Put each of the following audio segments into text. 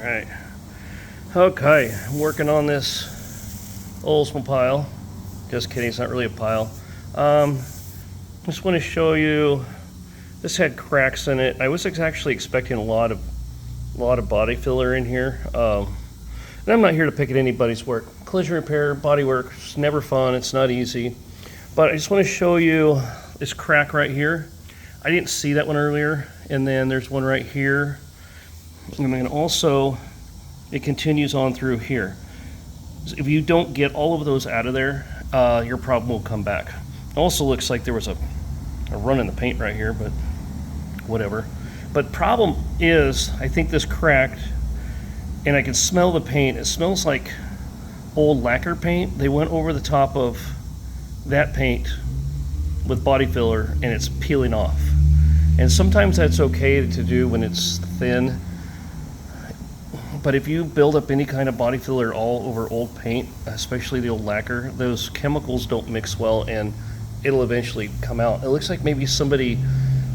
Alright. Okay, I'm working on this Oldsmobile. Just kidding, it's not really a pile. Just want to show you, this had cracks in it. I was actually expecting a lot of body filler in here. And I'm not here to pick at anybody's work. Collision repair, body work, it's never fun, it's not easy. But I just want to show you this crack right here. I didn't see that one earlier. And then there's one right here. And then also, it continues on through here. So if you don't get all of those out of there, your problem will come back. It also looks like there was a run in the paint right here, but whatever. But problem is, I think this cracked, and I can smell the paint. It smells like old lacquer paint. They went over the top of that paint with body filler, and it's peeling off. And sometimes that's okay to do when it's thin. But if you build up any kind of body filler all over old paint, especially the old lacquer, those chemicals don't mix well and it'll eventually come out. It looks like maybe somebody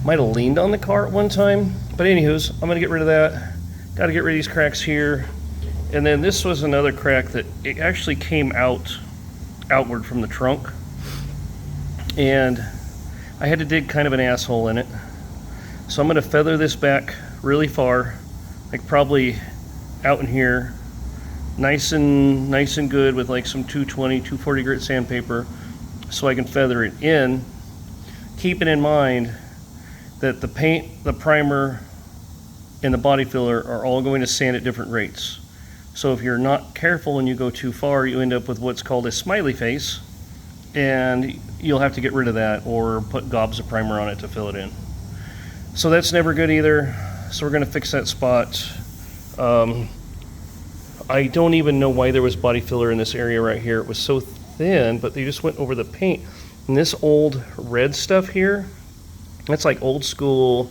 might have leaned on the car at one time. But anywho's, I'm gonna get rid of that. Gotta get rid of these cracks here. And then this was another crack that it actually came outward from the trunk. And I had to dig kind of an asshole in it. So I'm gonna feather this back really far, like probably out in here, nice and good with like some 220, 240 grit sandpaper, so I can feather it in, keeping in mind that the paint, the primer, and the body filler are all going to sand at different rates. So if you're not careful and you go too far, you end up with what's called a smiley face, and you'll have to get rid of that or put gobs of primer on it to fill it in. So that's never good either. So we're gonna fix that spot. I don't even know why there was body filler in this area right here. It was so thin, but they just went over the paint. And this old red stuff here, that's like old school,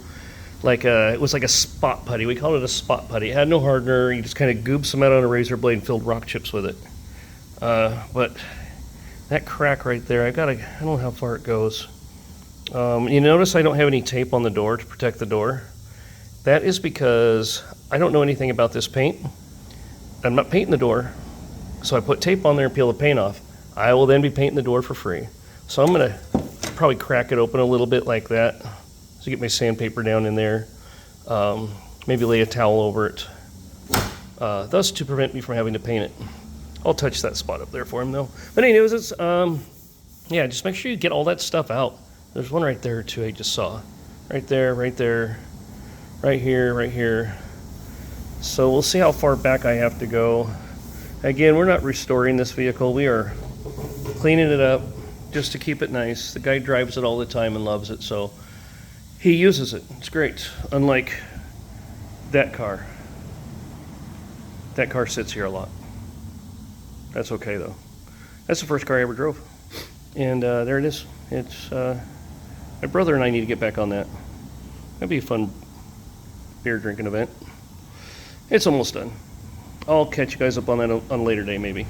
it was like a spot putty. We called it a spot putty. It had no hardener. You just kind of gooped some out on a razor blade and filled rock chips with it. But that crack right there, I don't know how far it goes. You notice I don't have any tape on the door to protect the door. That is because I don't know anything about this paint. I'm not painting the door, so I put tape on there and peel the paint off. I will then be painting the door for free. So I'm gonna probably crack it open a little bit like that, so get my sandpaper down in there. Maybe lay a towel over it, thus to prevent me from having to paint it. I'll touch that spot up there for him though. But anyways, it's, yeah, just make sure you get all that stuff out. There's one right there too I just saw. Right there, right there. Right here, right here. So we'll see how far back I have to go. Again, we're not restoring this vehicle. We are cleaning it up just to keep it nice. The guy drives it all the time and loves it, so he uses it. It's great. Unlike that car. That car sits here a lot. That's okay though. That's the first car I ever drove. And there it is. It's my brother and I need to get back on that. That'd be a fun beer drinking event. It's almost done. I'll catch you guys up on that on a later day maybe.